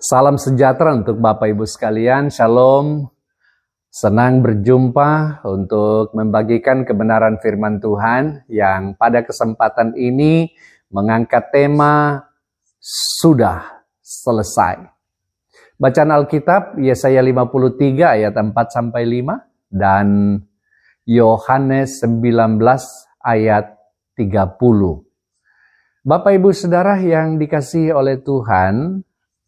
Salam sejahtera untuk Bapak Ibu sekalian, Shalom. Senang berjumpa untuk membagikan kebenaran firman Tuhan yang pada kesempatan ini mengangkat tema sudah selesai. Bacaan Alkitab Yesaya 53 ayat 4-5 dan Yohanes 19 ayat 30. Bapak Ibu Saudara yang dikasihi oleh Tuhan,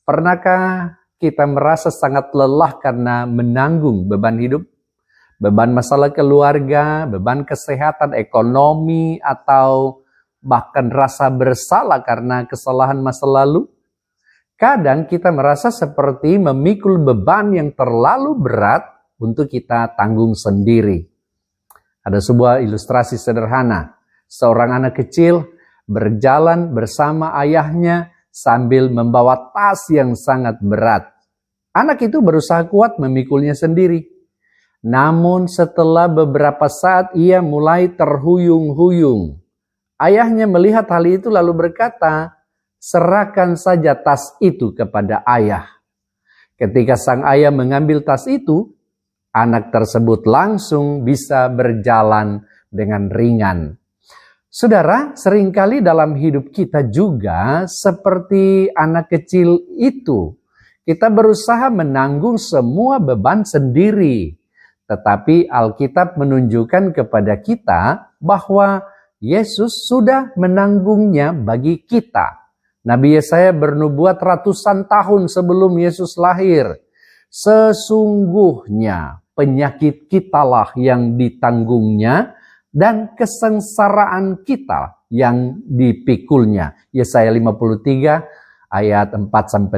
pernahkah kita merasa sangat lelah karena menanggung beban hidup? Beban masalah keluarga, beban kesehatan, ekonomi, atau bahkan rasa bersalah karena kesalahan masa lalu? Kadang kita merasa seperti memikul beban yang terlalu berat untuk kita tanggung sendiri. Ada sebuah ilustrasi sederhana. Seorang anak kecil berjalan bersama ayahnya sambil membawa tas yang sangat berat. Anak itu berusaha kuat memikulnya sendiri. Namun setelah beberapa saat ia mulai terhuyung-huyung. Ayahnya melihat hal itu lalu berkata, "Serahkan saja tas itu kepada ayah." Ketika sang ayah mengambil tas itu, anak tersebut langsung bisa berjalan dengan ringan. Saudara, seringkali dalam hidup kita juga seperti anak kecil itu. Kita berusaha menanggung semua beban sendiri. Tetapi Alkitab menunjukkan kepada kita bahwa Yesus sudah menanggungnya bagi kita. Nabi Yesaya bernubuat ratusan tahun sebelum Yesus lahir. Sesungguhnya penyakit kitalah yang ditanggungnya, dan kesengsaraan kita yang dipikulnya. Yesaya 53 ayat 4-5.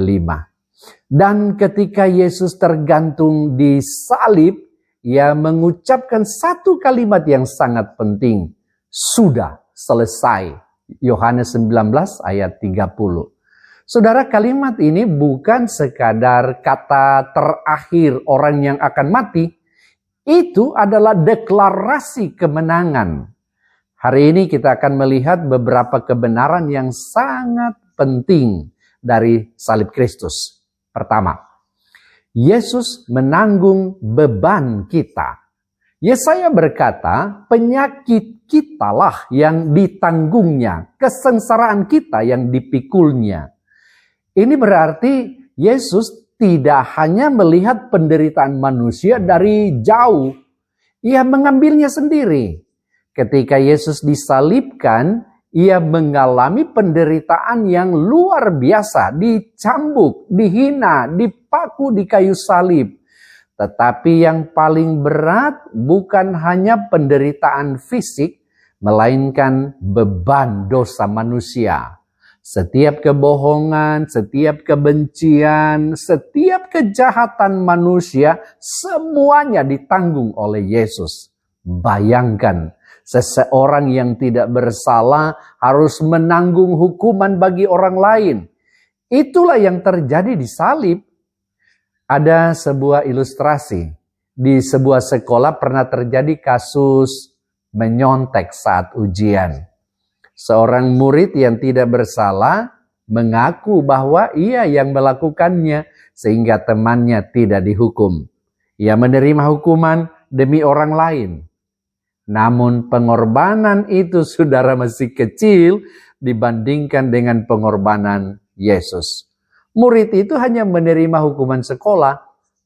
Dan ketika Yesus tergantung di salib, ia mengucapkan satu kalimat yang sangat penting. Sudah selesai. Yohanes 19 ayat 30. Saudara, kalimat ini bukan sekadar kata terakhir orang yang akan mati. Itu adalah deklarasi kemenangan. Hari ini kita akan melihat beberapa kebenaran yang sangat penting dari salib Kristus. Pertama, Yesus menanggung beban kita. Yesaya berkata, penyakit kitalah yang ditanggungnya, kesengsaraan kita yang dipikulnya. Ini berarti Yesus tidak hanya melihat penderitaan manusia dari jauh, ia mengambilnya sendiri. Ketika Yesus disalibkan, ia mengalami penderitaan yang luar biasa, dicambuk, dihina, dipaku di kayu salib. Tetapi yang paling berat bukan hanya penderitaan fisik, melainkan beban dosa manusia. Setiap kebohongan, setiap kebencian, setiap kejahatan manusia, semuanya ditanggung oleh Yesus. Bayangkan, seseorang yang tidak bersalah harus menanggung hukuman bagi orang lain. Itulah yang terjadi di salib. Ada sebuah ilustrasi. Di sebuah sekolah pernah terjadi kasus menyontek saat ujian. Seorang murid yang tidak bersalah mengaku bahwa ia yang melakukannya sehingga temannya tidak dihukum. Ia menerima hukuman demi orang lain. Namun pengorbanan itu saudara masih kecil dibandingkan dengan pengorbanan Yesus. Murid itu hanya menerima hukuman sekolah,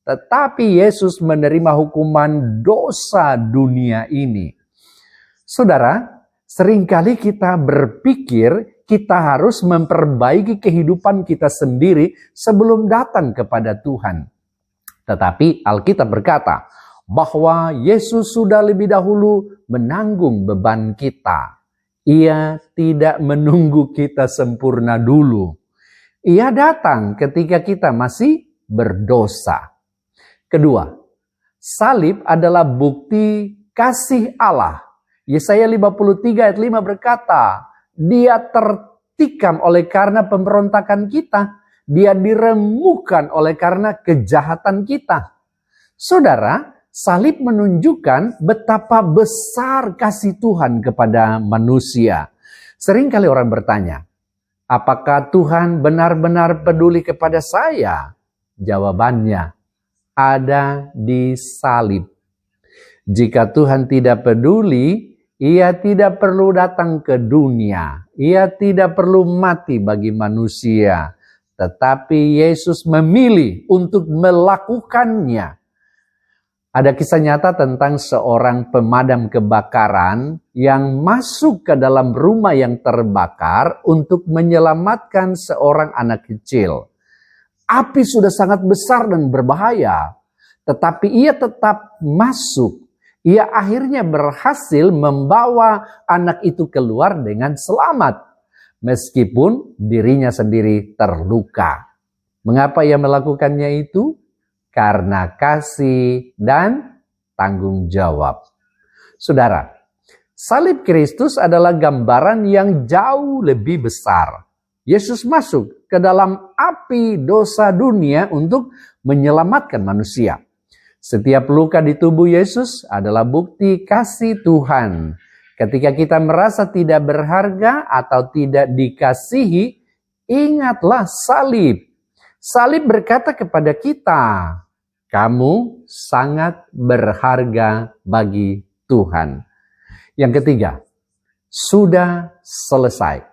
tetapi Yesus menerima hukuman dosa dunia ini. Saudara, seringkali kita berpikir kita harus memperbaiki kehidupan kita sendiri sebelum datang kepada Tuhan. Tetapi Alkitab berkata bahwa Yesus sudah lebih dahulu menanggung beban kita. Ia tidak menunggu kita sempurna dulu. Ia datang ketika kita masih berdosa. Kedua, salib adalah bukti kasih Allah. Yesaya 53 ayat 5 berkata, Dia tertikam oleh karena pemberontakan kita. Dia diremukkan oleh karena kejahatan kita. Saudara, salib menunjukkan betapa besar kasih Tuhan kepada manusia. Seringkali orang bertanya, Apakah Tuhan benar-benar peduli kepada saya? Jawabannya ada di salib. Jika Tuhan tidak peduli, Ia tidak perlu datang ke dunia. Ia tidak perlu mati bagi manusia. Tetapi Yesus memilih untuk melakukannya. Ada kisah nyata tentang seorang pemadam kebakaran yang masuk ke dalam rumah yang terbakar untuk menyelamatkan seorang anak kecil. Api sudah sangat besar dan berbahaya, tetapi ia tetap masuk. Ia akhirnya berhasil membawa anak itu keluar dengan selamat, meskipun dirinya sendiri terluka. Mengapa ia melakukannya itu? Karena kasih dan tanggung jawab. Saudara, salib Kristus adalah gambaran yang jauh lebih besar. Yesus masuk ke dalam api dosa dunia untuk menyelamatkan manusia. Setiap luka di tubuh Yesus adalah bukti kasih Tuhan. Ketika kita merasa tidak berharga atau tidak dikasihi, ingatlah salib. Salib berkata kepada kita, kamu sangat berharga bagi Tuhan. Yang ketiga, sudah selesai.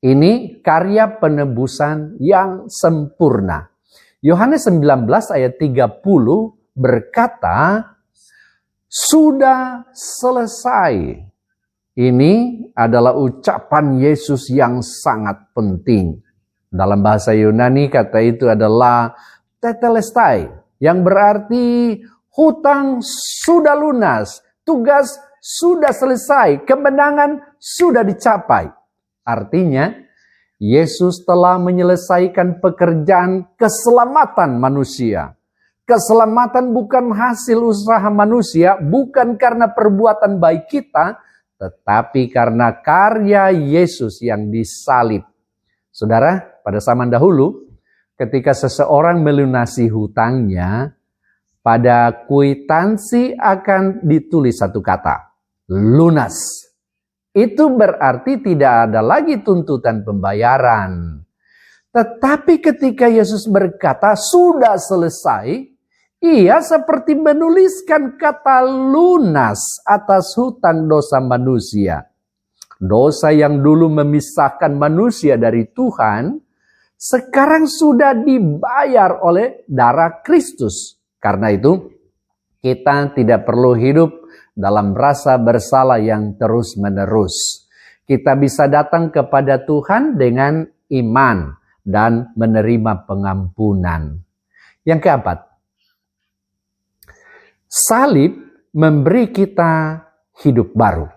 Ini karya penebusan yang sempurna. Yohanes 19 ayat 30 berkata, sudah selesai. Ini adalah ucapan Yesus yang sangat penting. Dalam bahasa Yunani kata itu adalah tetelestai, yang berarti hutang sudah lunas, tugas sudah selesai, kemenangan sudah dicapai. Artinya, Yesus telah menyelesaikan pekerjaan keselamatan manusia. Keselamatan bukan hasil usaha manusia, bukan karena perbuatan baik kita, tetapi karena karya Yesus yang disalib. Saudara, pada zaman dahulu, ketika seseorang melunasi hutangnya, pada kwitansi akan ditulis satu kata, lunas. Itu berarti tidak ada lagi tuntutan pembayaran. Tetapi ketika Yesus berkata, sudah selesai, Ia seperti menuliskan kata lunas atas hutang dosa manusia. Dosa yang dulu memisahkan manusia dari Tuhan, sekarang sudah dibayar oleh darah Kristus. Karena itu, kita tidak perlu hidup dalam rasa bersalah yang terus-menerus. Kita bisa datang kepada Tuhan dengan iman dan menerima pengampunan. Yang keempat, salib memberi kita hidup baru.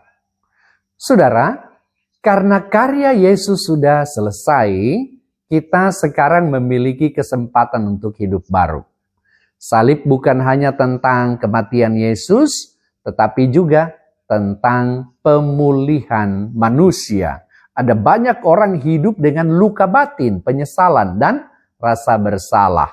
Saudara, karena karya Yesus sudah selesai, kita sekarang memiliki kesempatan untuk hidup baru. Salib bukan hanya tentang kematian Yesus, tetapi juga tentang pemulihan manusia. Ada banyak orang hidup dengan luka batin, penyesalan, dan rasa bersalah.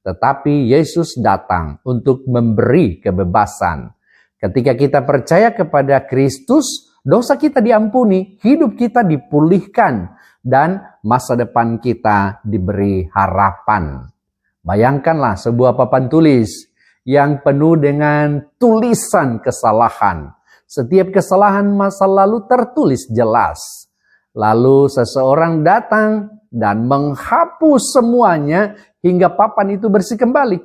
Tetapi Yesus datang untuk memberi kebebasan. Ketika kita percaya kepada Kristus, dosa kita diampuni, hidup kita dipulihkan, dan masa depan kita diberi harapan. Bayangkanlah sebuah papan tulis yang penuh dengan tulisan kesalahan. Setiap kesalahan masa lalu tertulis jelas. Lalu seseorang datang dan menghapus semuanya hingga papan itu bersih kembali.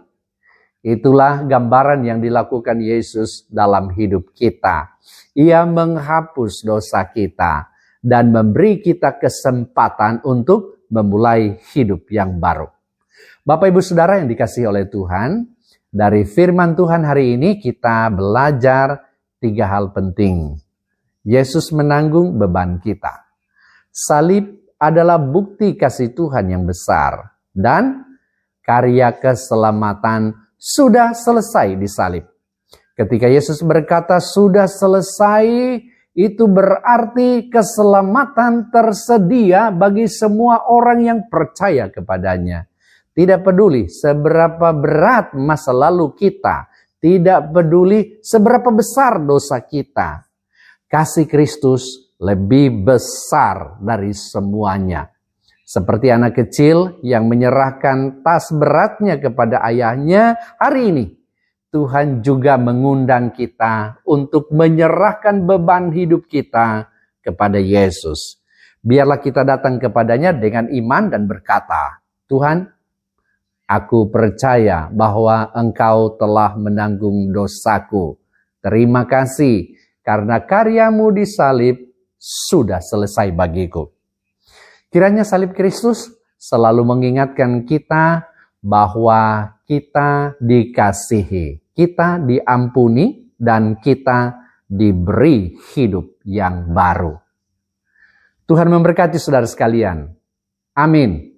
Itulah gambaran yang dilakukan Yesus dalam hidup kita. Ia menghapus dosa kita dan memberi kita kesempatan untuk memulai hidup yang baru. Bapak Ibu Saudara yang dikasihi oleh Tuhan, dari firman Tuhan hari ini kita belajar 3 hal penting. Yesus menanggung beban kita. Salib adalah bukti kasih Tuhan yang besar. Dan karya keselamatan sudah selesai di salib. Ketika Yesus berkata sudah selesai, itu berarti keselamatan tersedia bagi semua orang yang percaya kepadanya. Tidak peduli seberapa berat masa lalu kita. Tidak peduli seberapa besar dosa kita. Kasih Kristus lebih besar dari semuanya. Seperti anak kecil yang menyerahkan tas beratnya kepada ayahnya, hari ini Tuhan juga mengundang kita untuk menyerahkan beban hidup kita kepada Yesus. Biarlah kita datang kepadanya dengan iman dan berkata, Tuhan, aku percaya bahwa Engkau telah menanggung dosaku. Terima kasih karena karyamu di salib sudah selesai bagiku. Kiranya salib Kristus selalu mengingatkan kita bahwa kita dikasihi, kita diampuni, dan kita diberi hidup yang baru. Tuhan memberkati saudara sekalian. Amin.